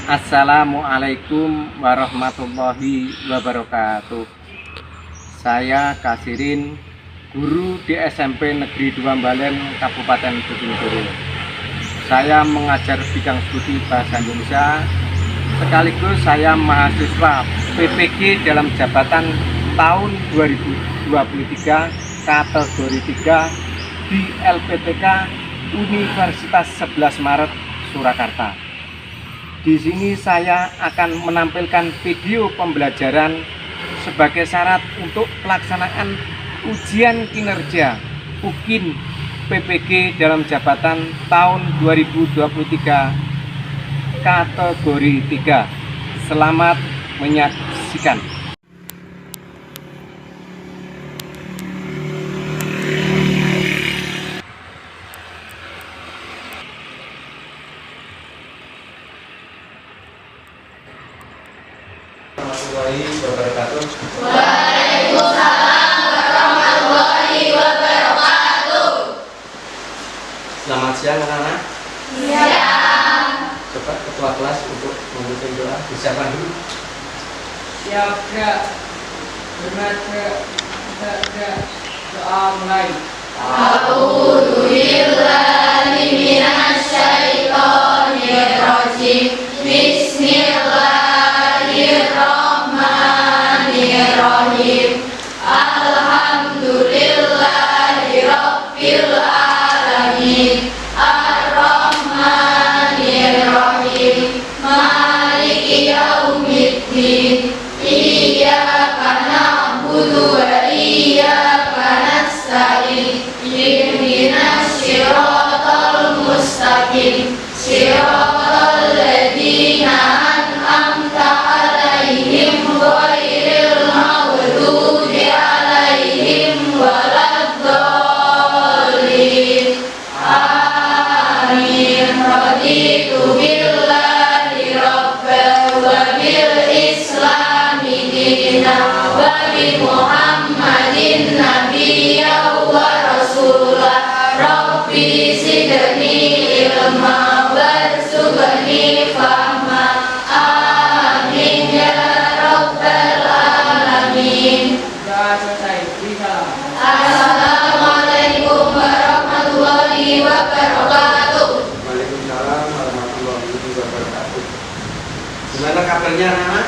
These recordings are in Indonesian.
Assalamualaikum warahmatullahi wabarakatuh. Saya Kasirin, guru di SMP Negeri 2 Mbalen, Kabupaten Bojonegoro. Saya mengajar bidang studi Bahasa Indonesia, sekaligus saya mahasiswa PPG dalam jabatan tahun 2023 kategori 3 di LPTK Universitas 11 Maret Surakarta. Di sini saya akan menampilkan video pembelajaran sebagai syarat untuk pelaksanaan ujian kinerja UKIN PPG dalam jabatan tahun 2023 kategori 3. Selamat menyaksikan. Warahmatullahi wabarakatuh. Waalaikumsalam warahmatullahi wabarakatuh. Selamat siang anak-anak. Siang. Coba ketua kelas untuk memimpin doa. Disiapkan dulu. Siap, Kak. Benar, Kak. Doa mulai. A'udzu billahi minasy syaithanir rajim. Bismillahirrahmanirrahim. Alhamdulillahi rabbil alamin. Ar-Rahmanir-Rahim. Maliki yaumiddin. Iyyaka na'budu wa iyyaka nasta'in. Ihdinas siratal mustaqim. Siratal ladzina an'amta 'alaihim ghairil maghdubi 'alaihim waladdallin. Amin. Raditu billahi rabban wa bil islami dinan wa bi Muhammadin nabiyyan wa rasulah. Rabbi zidni ilma warzuqni fahma. Amin ya rabbal alamin. Sudah selesai. Beri salam. Assalamualaikum warahmatullahi wabarakatuh. Waalaikumsalam warahmatullahi wabarakatuh. Gimana kabarnya anak-anak?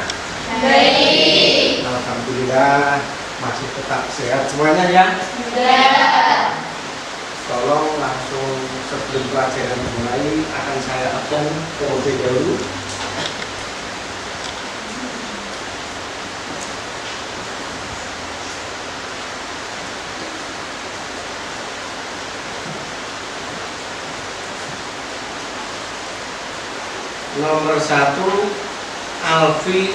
Baik. Alhamdulillah masih tetap sehat semuanya ya. Ya. Tolong langsung sebelum pelajaran dimulai akan saya absen terlebih dahulu. Nomor 1 Alfi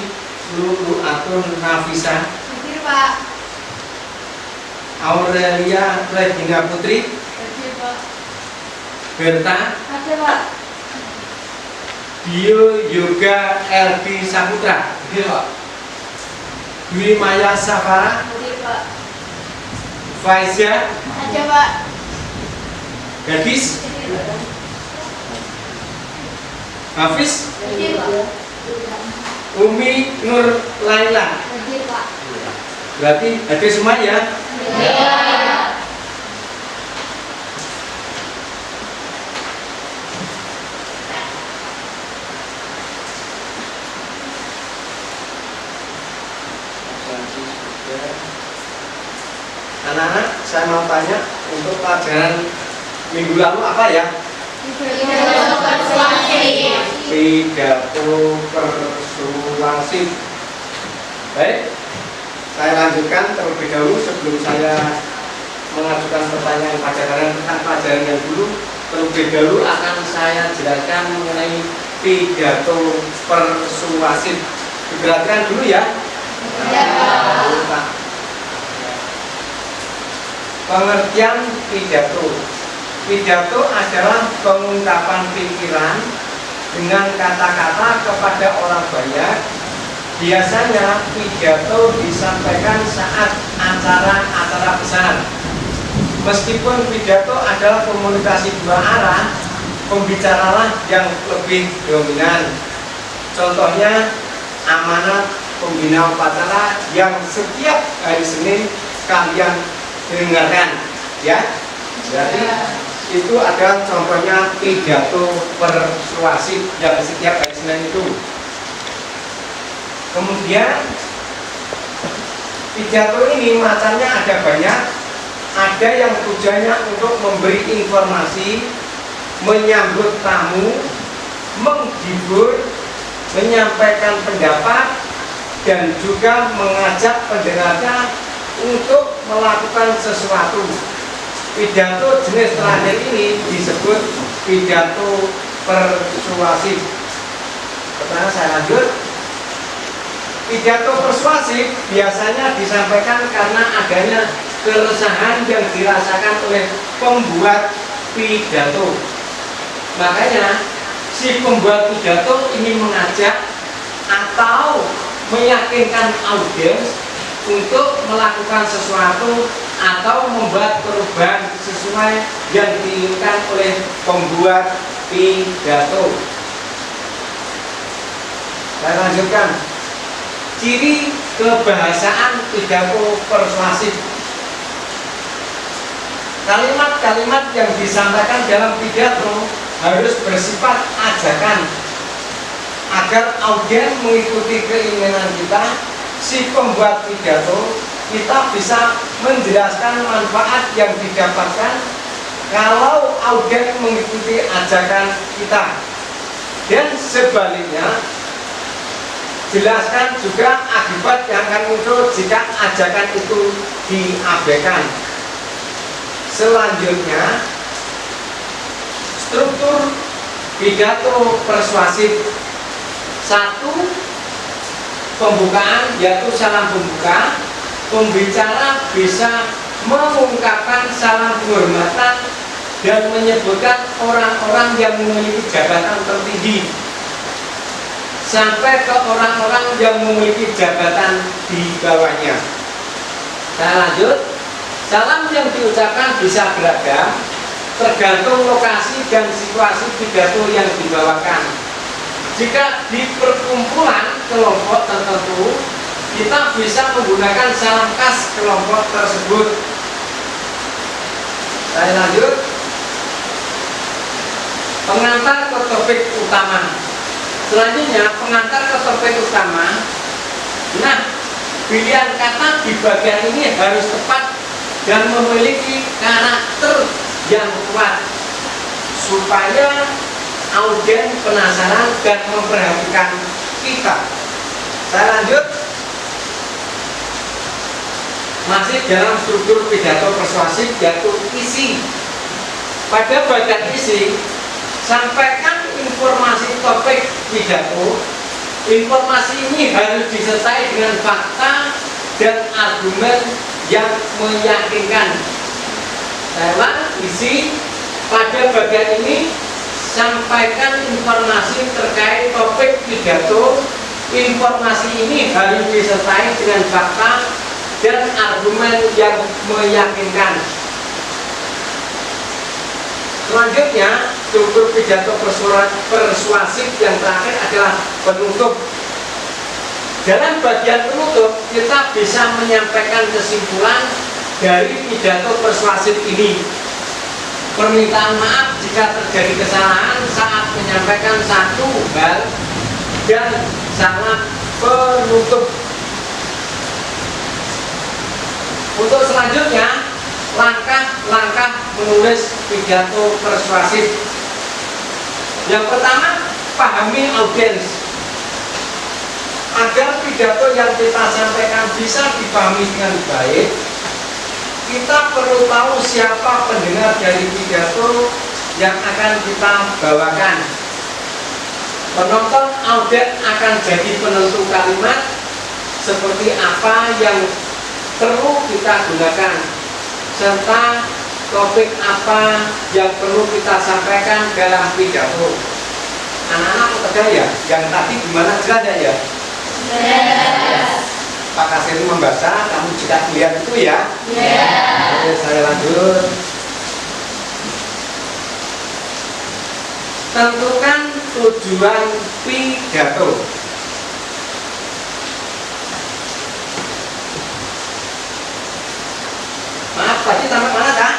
Luluatun Nafisa. Hadir, Pak. Aurelia Regina Putri. Hadir, Pak. Berta Hadir, Pak. Dio Yoga Elvi Saputra. Hadir, Pak. Dwi Maya Safara. Hadir, Pak. Faizia Hadir, Pak. Gadis. Hafiz. Hadir, Pak. Umi Nur Laila. Hadir, Pak. Berarti hadir semua ya. Ya. Anak-anak, saya mau tanya untuk pelajaran minggu lalu apa ya? Pidato persuasif. Baik, saya lanjutkan terlebih dahulu sebelum saya mengajukan pertanyaan pelajaran tentang pelajaran yang dulu. Terlebih dahulu akan saya jelaskan mengenai pidato persuasif. Diperhatikan dulu ya. Ya. Pengertian pidato. Pidato adalah pengungkapan pikiran dengan kata-kata kepada orang banyak. Biasanya pidato disampaikan saat acara-acara besar. Meskipun pidato adalah komunikasi dua arah, pembicaralah yang lebih dominan. Contohnya amanat pembina upacara yang setiap hari Senin kalian dengarkan, ya. Jadi itu adalah contohnya pidato persuasif yang setiap hari Senin itu. Kemudian pidato ini macamnya ada banyak. Ada yang tujuannya untuk memberi informasi, menyambut tamu, menghibur, menyampaikan pendapat, dan juga mengajak pendengarnya untuk melakukan sesuatu. Pidato jenis terakhir ini disebut pidato persuasif. Pertama saya lanjut. Pidato persuasif biasanya disampaikan karena adanya keresahan yang dirasakan oleh pembuat pidato. Makanya si pembuat pidato ingin mengajak atau meyakinkan audiens untuk melakukan sesuatu atau membuat perubahan sesuai yang diinginkan oleh pembuat pidato. Saya lanjutkan. Ciri kebahasaan pidato persuasif. Kalimat-kalimat yang disampaikan dalam pidato harus bersifat ajakan agar audiens mengikuti keinginan kita. Si pembuat pidato, kita bisa menjelaskan manfaat yang didapatkan kalau audiens mengikuti ajakan kita, dan sebaliknya jelaskan juga akibat yang akan muncul jika ajakan itu diabaikan. Selanjutnya, struktur pidato persuasif. 1. Pembukaan, yaitu salam pembuka. Pembicara bisa mengungkapkan salam penghormatan dan menyebutkan orang-orang yang memiliki jabatan tertinggi sampai ke orang-orang yang memiliki jabatan di bawahnya. Saya lanjut. Salam yang diucapkan bisa beragam tergantung lokasi dan situasi pidato yang dibawakan. Jika di perkumpulan kelompok tertentu, kita bisa menggunakan salam khas kelompok tersebut. Saya lanjut. Pengantar ke topik utama. Selanjutnya, pengantar ke topik utama. Nah, pilihan kata di bagian ini harus tepat dan memiliki karakter yang kuat supaya audiens penasaran dan memperhatikan kita. Saya lanjut. Masih dalam struktur pidato persuasif, yaitu isi. Pada bagian isi, sampaikan informasi topik pidato. Informasi ini harus disertai dengan fakta dan argumen yang meyakinkan. Saya ulang, isi. Pada bagian ini, sampaikan informasi terkait topik pidato. Informasi ini harus disertai dengan fakta dan argumen yang meyakinkan. Selanjutnya, struktur pidato persuasif yang terakhir adalah penutup. Dalam bagian penutup, kita bisa menyampaikan kesimpulan dari pidato persuasif ini. Permintaan maaf jika terjadi kesalahan saat menyampaikan satu hal, dan salam penutup. Untuk selanjutnya, langkah-langkah menulis pidato persuasif. Yang pertama, pahami audiens. Agar pidato yang kita sampaikan bisa dipahami dengan baik, kita perlu tahu siapa pendengar dari pidato yang akan kita bawakan. Penonton audiens akan jadi penentu kalimat seperti apa yang perlu kita gunakan, serta topik apa yang perlu kita sampaikan dalam pidato. Anak-anak percaya yang tadi gimana jelas ya? Yes. Pak Kasir membaca, kamu juga lihat itu ya? Yes. Oke, saya lanjut. Tentukan tujuan pidato. Maaf, tadi sampai mana kak?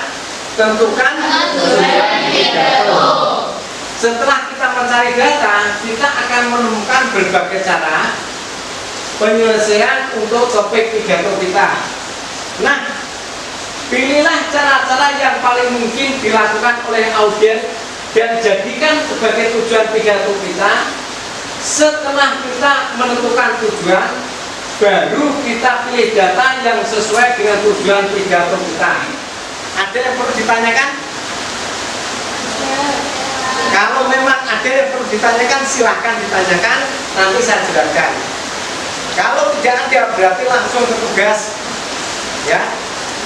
Tentukan tujuan pidato. Setelah kita mencari data, kita akan menemukan berbagai cara penyelesaian untuk topik pidato kita. Nah, pilihlah cara-cara yang paling mungkin dilakukan oleh audiens dan jadikan sebagai tujuan pidato kita. Setelah kita menentukan tujuan, baru kita pilih data yang sesuai dengan tujuan pidato kita. Ada yang perlu ditanyakan? Kalau memang ada yang perlu ditanyakan, silahkan ditanyakan, nanti saya jelaskan. Kalau tidak ada, berarti langsung ke tugas. Ya,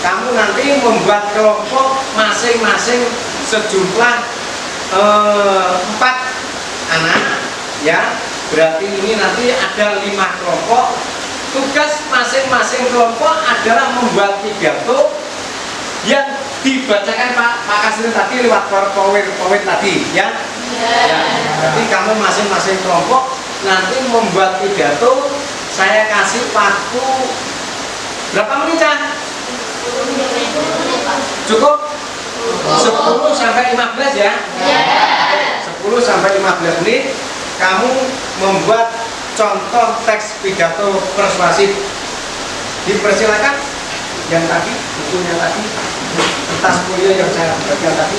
kamu nanti membuat kelompok masing-masing sejumlah 4 anak. Ya, berarti ini nanti ada 5 kelompok. Tugas masing-masing kelompok adalah membuat pidato yang dibacakan Pak Kasrin tadi lewat power tadi, ya. Ya. Jadi kamu masing-masing kelompok nanti membuat pidato. Saya kasih waktu berapa menit, Cah? Cukup? 10 sampai 15 ya? 10 sampai 15 menit kamu membuat contoh teks pidato persuasif. Dipersilakan yang tadi, bukunya tadi, kertas folio yang saya bagian tadi.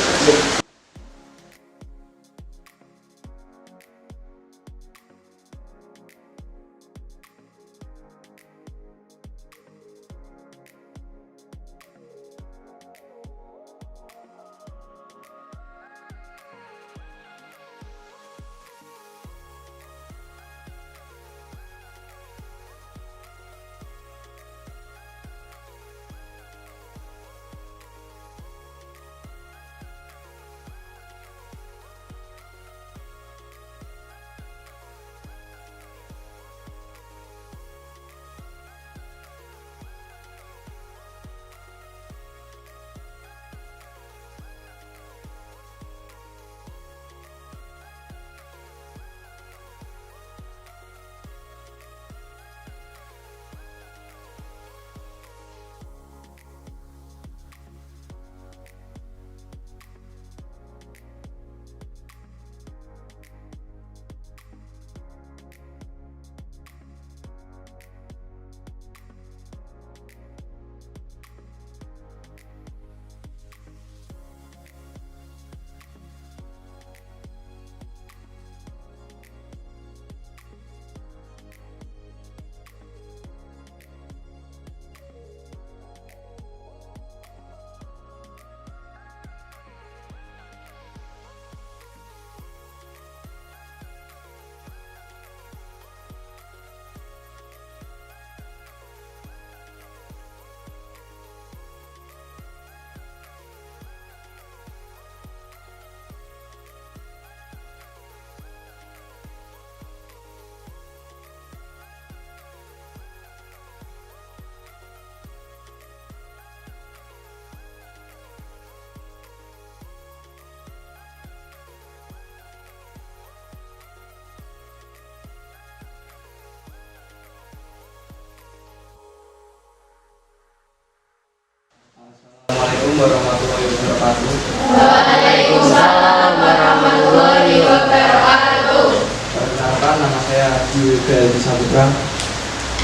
Assalamualaikum warahmatullahi wabarakatuh. Waalaikumsalam warahmatullahi wabarakatuh. Perkenalkan, nama saya Yuda Saputra.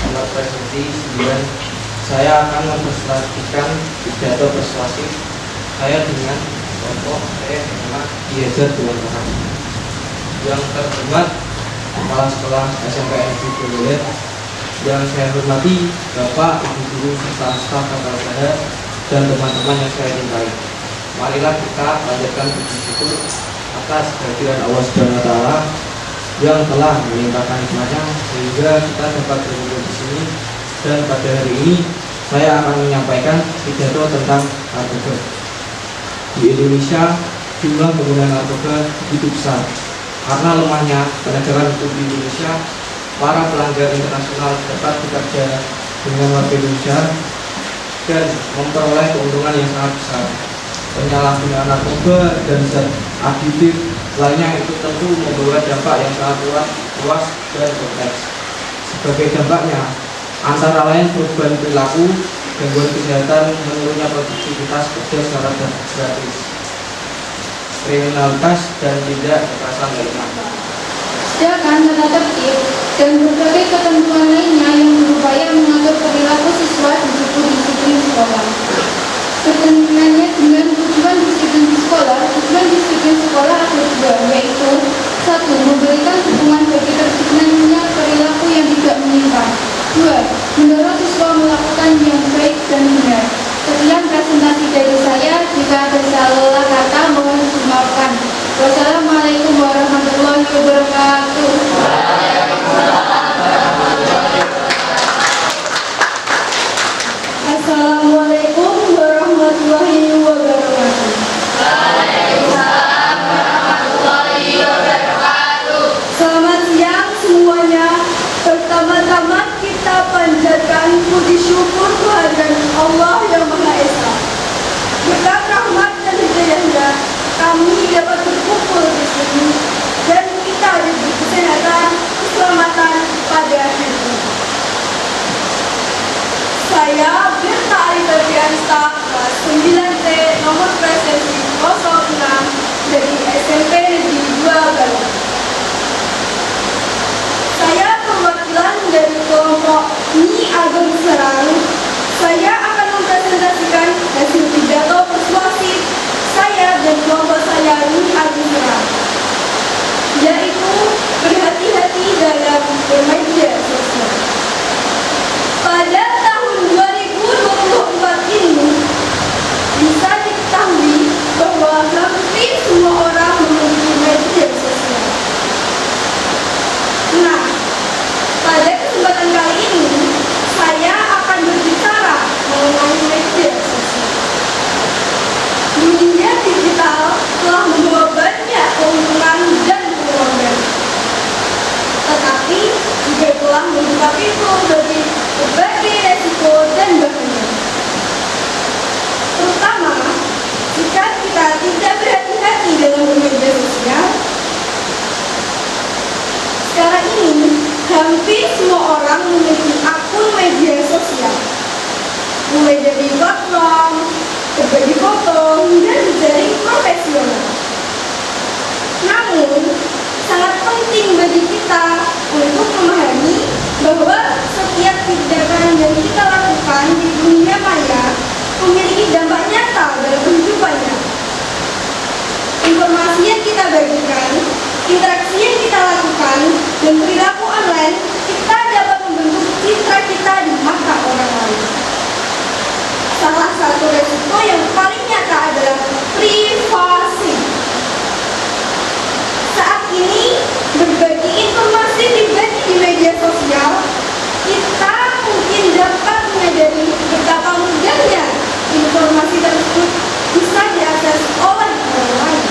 Nomor presentasi 9. Saya akan mempresentasikan pidato persuasif saya dengan kelompok saya bernama Yezer dengan orang. Yang terhormat Kepala Sekolah SMP Negeri Bodolet, yang saya hormati Bapak, Ibu Guru, serta staf tata usaha dan teman-teman yang saya cintai. Marilah kita panjatkan puji syukur atas kehadiran Allah Subhanahu wa taala yang telah melimpahkan nikmatnya sehingga kita dapat berkumpul di sini. Dan pada hari ini saya akan menyampaikan pidato tentang narkoba. Di Indonesia jumlah pengguna narkoba begitu besar. Karena lemahnya penegakan hukum di Indonesia, para pelanggar internasional dapat bekerja dengan warga Indonesia dan memperoleh keuntungan yang sangat besar. Penyalahgunaan narkoba dan zat aditif Lainnya itu tentu membawa dampak yang sangat luas dan kompleks. Sebagai dampaknya, antara lain perubahan perilaku, gangguan kesehatan, menurunnya produktivitas kerja secara drastis, kriminalitas, dan tindak kekerasan lainnya. Sedangkan tata tertib dan berbagai ketentuan lainnya yang berupaya mengatur perilaku siswa di buku disiplin sekolah. Ketentuannya dengan tujuan disiplin di sekolah, tujuan disiplin sekolah ada dua, yaitu 1. Memberikan dukungan bagi terciptanya perilaku yang tidak menyimpang. 2. Mendorong siswa melakukan yang baik dan benar. Sekian presentasi dari saya. Jika ada salah kata mohon dimaafkan. Wassalamualaikum warahmatullahi wabarakatuh. Assalamualaikum warahmatullahi wabarakatuh. Waalaikumsalam warahmatullahi wabarakatuh. Selamat siang semuanya. Pertama-tama kita panjatkan puji syukur kehadiran Allah yang Maha Esa. Berkat rahmat dan hidayahnya, kami dapat berkumpul di sini dan kita diberi kesehatan, keselamatan pada hari ini. Saya Birta Arita Fiansta, kelas 9C, nomor presensi 06 dari SMP Negeri 2 Garut. Saya perwakilan dari kelompok Ni Ageng Serang. Saya akan mempresentasikan hasil pidato persuasif saya dan kelompok saya Ni Ageng Serang, yaitu berhati-hati dalam bermedia sosial. Pada tahun 2024 ini bisa diketahui bahwa hampir semua orang memiliki media sosial. Nah, pada kesempatan kali ini saya akan berbicara mengenai media sosial. Dunia digital telah membawa banyak keuntungan dan pengorbanan, tetapi juga telah membuka pintu bagi berbagai resiko dan bahaya. Terutama jika kita tidak berhati-hati dalam bermedia sosial. Sekarang ini hampir semua orang memiliki akun media sosial, mulai dari platform, berbagi foto, hingga jejaring profesional. Namun, sangat penting bagi kita untuk memahami bahwa setiap tindakan yang kita lakukan di dunia maya memiliki dampak nyata dalam kehidupannya. Informasi yang kita bagikan, interaksi yang kita lakukan, dan perilaku online kita dapat membentuk citra kita di mata orang lain. Salah satu resiko yang paling nyata adalah privasi. Saat ini berbagi informasi pribadi di media sosial, kita mungkin dapat menyadari betapa mudahnya informasi tersebut bisa diakses oleh orang lain.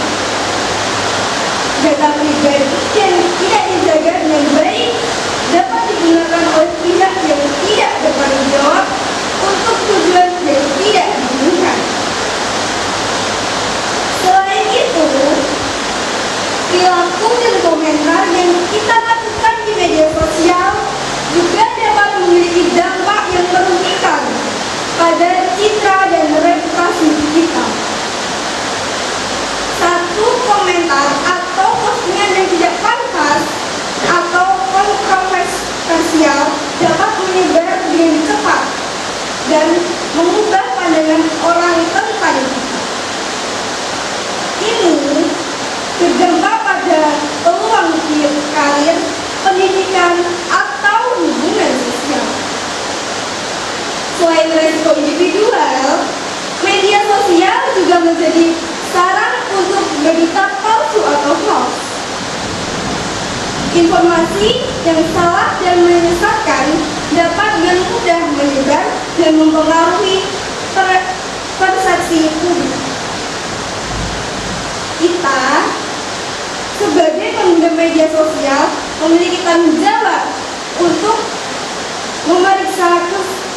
Data pribadi yang tidak dijaga dengan baik dapat digunakan oleh pihak yang tidak bertanggung jawab untuk tujuan yang tidak diinginkan. Selain itu, perilaku dan komentar yang kita lakukan di media sosial juga dapat memiliki dampak yang merugikan pada citra dan reputasi kita. Satu komentar atau postingan yang tidak pantas atau kontroversial dapat menyebar dengan cepat dan mengubah pandangan orang tentang kita. Ini berdampak pada peluang karir, pendidikan, atau hubungan sosial. Selain resiko individual, media sosial juga menjadi sarang untuk berita palsu atau hoax. Informasi yang salah dan menyesatkan dapat dengan mudah menyebar dan mempengaruhi persepsi publik. Kita sebagai pengguna media sosial memiliki tanggung jawab untuk memeriksa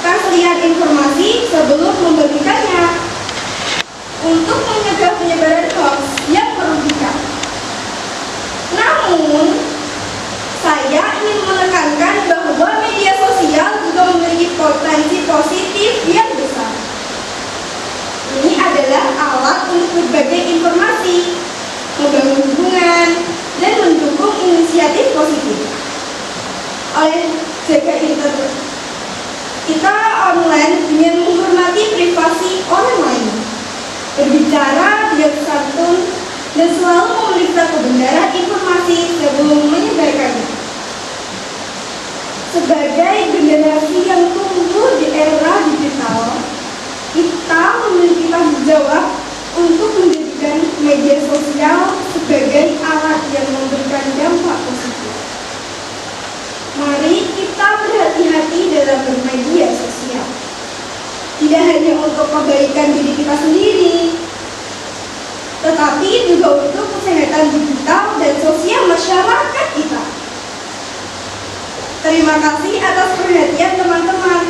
keaslian informasi sebelum membagikannya untuk mencegah penyebaran hoax yang merugikan. oleh jaga internet. Kita online dengan menghormati privasi orang lain, berbicara biar santun, dan selalu memeriksa kebenaran informasi sebelum menyebarkannya. Sebagai generasi yang tumbuh di era digital, kita memiliki tanggung jawab untuk menjadikan media sosial sebagai alat yang memberikan dampak positif. Mari kita berhati-hati dalam bermedia sosial. Tidak hanya untuk kebaikan diri kita sendiri, tetapi juga untuk kesehatan digital dan sosial masyarakat kita. Terima kasih atas perhatian teman-teman.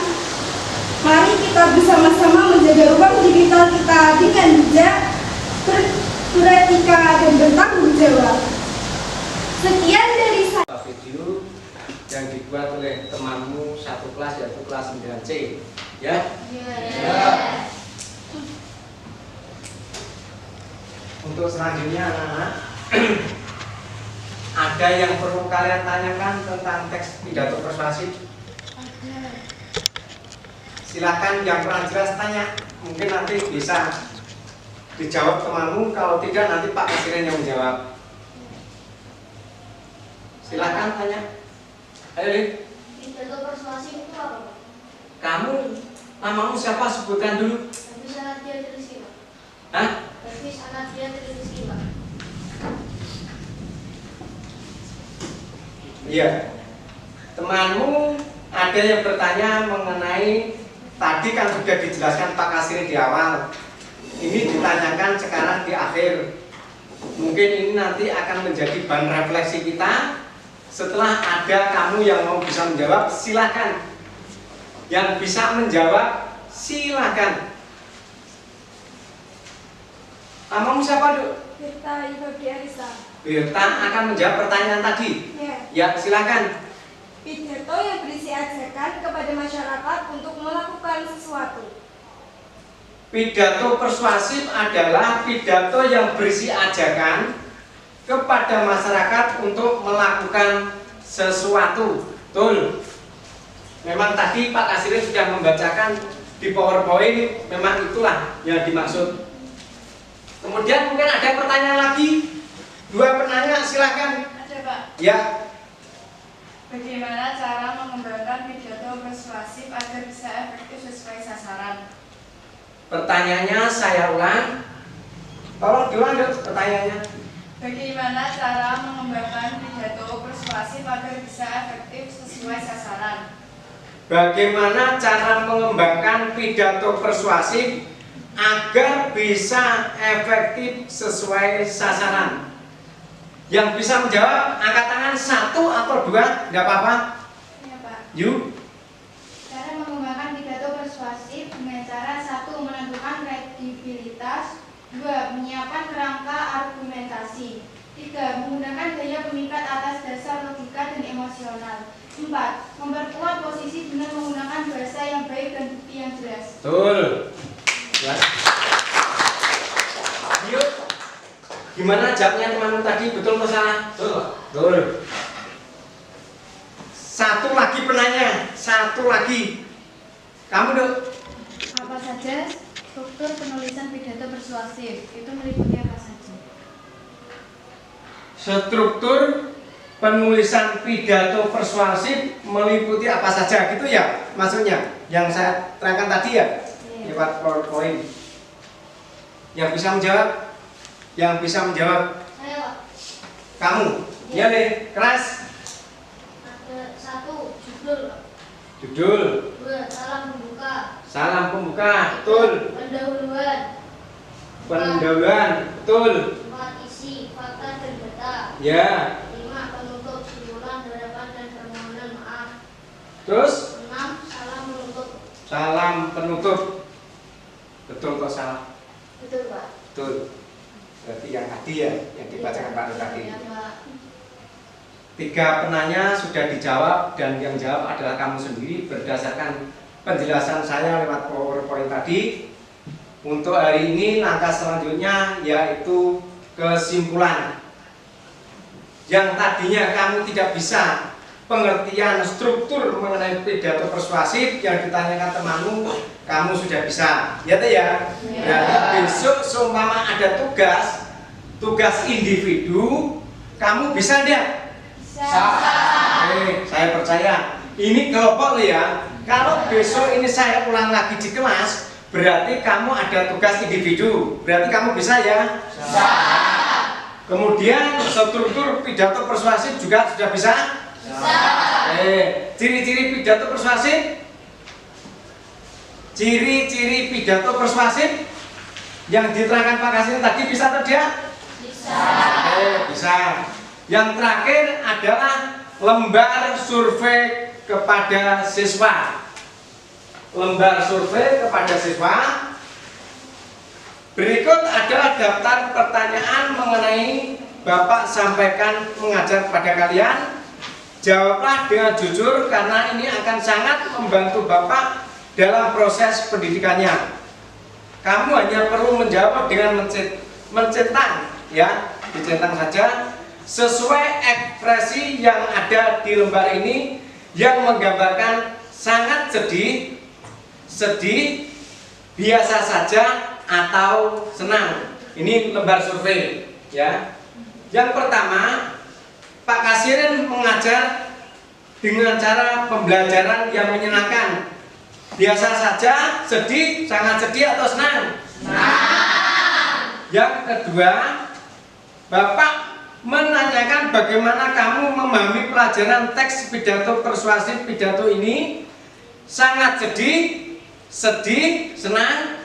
Mari kita bersama-sama menjaga ruang digital kita dengan bijak, beretika, dan bertanggung jawab. Sekian dari saya. Video yang dibuat oleh temanmu satu kelas, yaitu kelas 9C, ya? Ya. Untuk selanjutnya anak-anak, ada yang perlu kalian tanyakan tentang teks pidato persuasif? Silakan yang kurang jelas tanya, mungkin nanti bisa dijawab temanmu, kalau tidak nanti Pak Presiden yang menjawab. Silakan tanya. Ayo Lid. Pidato persuasif itu apa, Pak? Kamu, namamu siapa? Sebutkan dulu. Hafiz Anadia Rizky, Pak. Hah? Hafiz Anadia Rizky, Pak. Iya. Temanmu ada yang bertanya mengenai, tadi kan sudah dijelaskan Pak Kasiri di awal. Ini ditanyakan sekarang di akhir. Mungkin ini nanti akan menjadi bahan refleksi kita. Setelah ada kamu yang mau bisa menjawab, silakan. Yang bisa menjawab, silakan. Namamu siapa, Duk? Kita Ibabi Arisa. Birta akan menjawab pertanyaan tadi. Ya. Ya, silakan. Pidato yang berisi ajakan kepada masyarakat untuk melakukan sesuatu. Pidato persuasif adalah pidato yang berisi ajakan kepada masyarakat untuk melakukan sesuatu. Betul. Memang tadi Pak Kasiri sudah membacakan di PowerPoint, memang itulah yang dimaksud. Kemudian mungkin ada pertanyaan lagi. Dua penanya, silakan. Ada, Pak. Ya. Bagaimana cara mengembangkan pidato persuasif agar bisa efektif sesuai sasaran? Pertanyaannya saya ulang. Tolong diulang Dok, pertanyaannya. Bagaimana cara mengembangkan pidato persuasif agar bisa efektif sesuai sasaran? Bagaimana cara mengembangkan pidato persuasif agar bisa efektif sesuai sasaran? Yang bisa menjawab angkat tangan 1 atau 2, tidak apa-apa. Ya, Pak. Yuk. Cara mengembangkan pidato persuasif dengan cara 1. Menentukan kredibilitas, 2. Menyiapkan kerangka argumentasi, 3. Menggunakan gaya pemikat atas dasar logika dan emosional, 4. Memperkuat posisi dengan menggunakan bahasa yang baik dan bukti yang jelas. Betul. Ya. Yuk. Gimana jawabnya teman tadi? Betul atau salah? Betul. Satu lagi penanya, satu lagi. Kamu Dok. Apa saja struktur penulisan pidato persuasif? Itu meliputi apa saja? Struktur penulisan pidato persuasif meliputi apa saja gitu ya? Maksudnya yang saya terangkan tadi ya? Lewat PowerPoint. Yang bisa menjawab? Yang bisa menjawab? Saya, Pak. Kamu? Ya deh, keras. Ada 1. Judul, Pak. Judul. 2. Salam pembuka. Salam pembuka, betul. Pendahuluan. Pendahuluan, betul. 4. Isi, fakta dan data. Ya. 5. Penutup, simpulan, harapan dan permohonan maaf. Terus 6. Salam menutup. salam penutup. Betul kok salah? Betul, Pak. Betul. Berarti yang tadi ya, yang dibacakan Pak Nur tadi. Ya, Pak. 3 penanya sudah dijawab dan yang jawab adalah kamu sendiri berdasarkan penjelasan saya lewat PowerPoint tadi. Untuk hari ini langkah selanjutnya yaitu kesimpulan. Yang tadinya kamu tidak bisa pengertian struktur mengenai pidato persuasif yang ditanyakan temanmu, kamu sudah bisa. Ya teh ya. Berarti besok seumpama ada tugas individu, kamu bisa enggak? Bisa. Saya percaya. Ini kelompok loh ya. Kalau besok ini saya ulang lagi di kelas, berarti kamu ada tugas individu. Berarti kamu bisa ya? Bisa. Kemudian struktur pidato persuasif juga sudah bisa? Bisa. Ciri-ciri pidato persuasif? Ciri-ciri pidato persuasif yang diterangkan Pak Kasir tadi bisa atau tidak? Bisa. Bisa. Yang terakhir adalah lembar survei kepada siswa. Lembar survei kepada siswa. Berikut adalah daftar pertanyaan mengenai Bapak sampaikan mengajar kepada kalian. Jawablah dengan jujur karena ini akan sangat membantu Bapak dalam proses pendidikannya. Kamu hanya perlu menjawab dengan mencentang, ya, dicentang saja sesuai ekspresi yang ada di lembar ini yang menggambarkan sangat sedih, biasa saja atau senang. Ini lembar survei, ya. Yang pertama, Pak Kasirin mengajar dengan cara pembelajaran yang menyenangkan. Biasa saja, sedih, sangat sedih atau senang? Senang. Yang kedua, Bapak menanyakan bagaimana kamu memahami pelajaran teks pidato persuasif pidato ini. Sangat sedih, senang?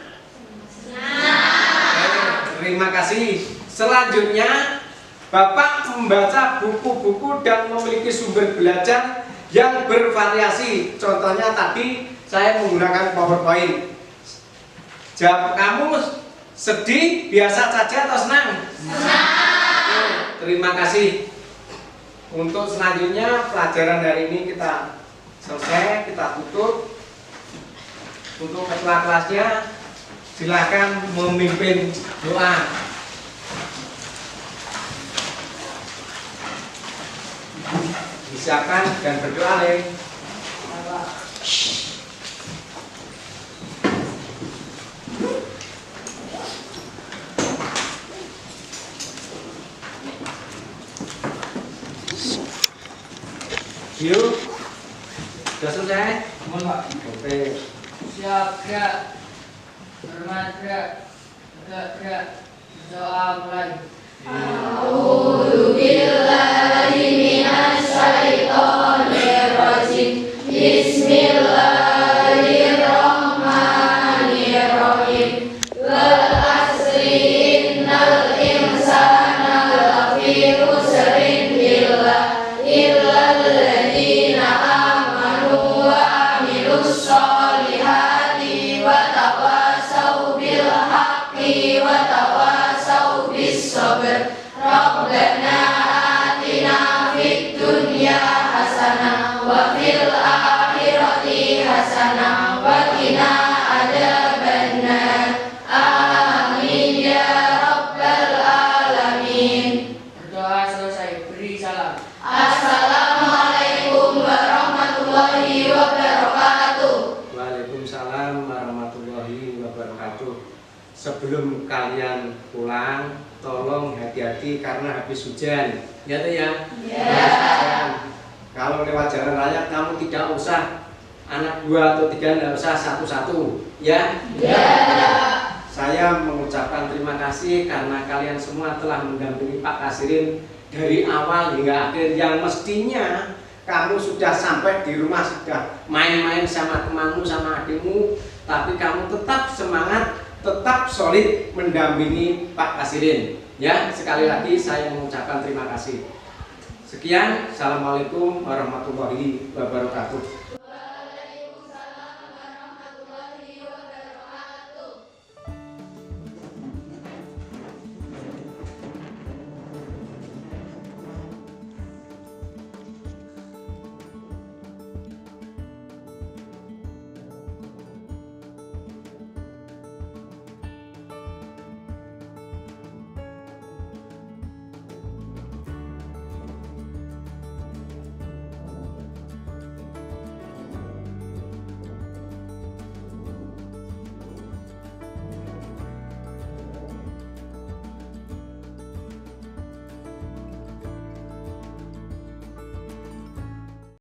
Senang. Terima kasih. Selanjutnya, Bapak membaca buku-buku dan memiliki sumber belajar yang bervariasi. Contohnya tadi saya menggunakan PowerPoint. Jawab kamu sedih, biasa saja atau senang? Senang. Terima kasih. Untuk selanjutnya pelajaran hari ini kita selesai, kita tutup. Untuk ketua kelasnya silakan memimpin doa. Disiapkan dan berdoa, Le. Yuk, sudah selesai? Mohon Pak. Oke. Siap, gerak. Hormat, gerak. Tegak, gerak. Doa mulai. Bismillahirrahmanirrahim. Wal asri innal insana lafi khusrin illal ladzina amanu wa amilus solihati wa tawasau bil haqqi wa tawasau bis sabr. Rabbana atina fid dunya hasanah wa fil akhirati hasanah wa qina adzabannar. Amin ya rabbal alamin. Berdoa selesai. Beri salam. Assalamualaikum warahmatullahi wabarakatuh. Waalaikumsalam warahmatullahi wabarakatuh. Sebelum kalian pulang, tolong hati-hati karena habis hujan. Ya tuh ya? Ya. Kalau lewat jalan raya kamu tidak usah anak 2 atau 3, tidak usah satu-satu, ya? Ya. Saya mengucapkan terima kasih karena kalian semua telah mendampingi Pak Kasirin dari awal hingga akhir, yang mestinya kamu sudah sampai di rumah, sudah main-main sama temanmu, sama adikmu, tapi kamu tetap semangat, tetap solid mendampingi Pak Kasirin. Ya, sekali lagi saya mengucapkan terima kasih. Sekian, assalamualaikum warahmatullahi wabarakatuh.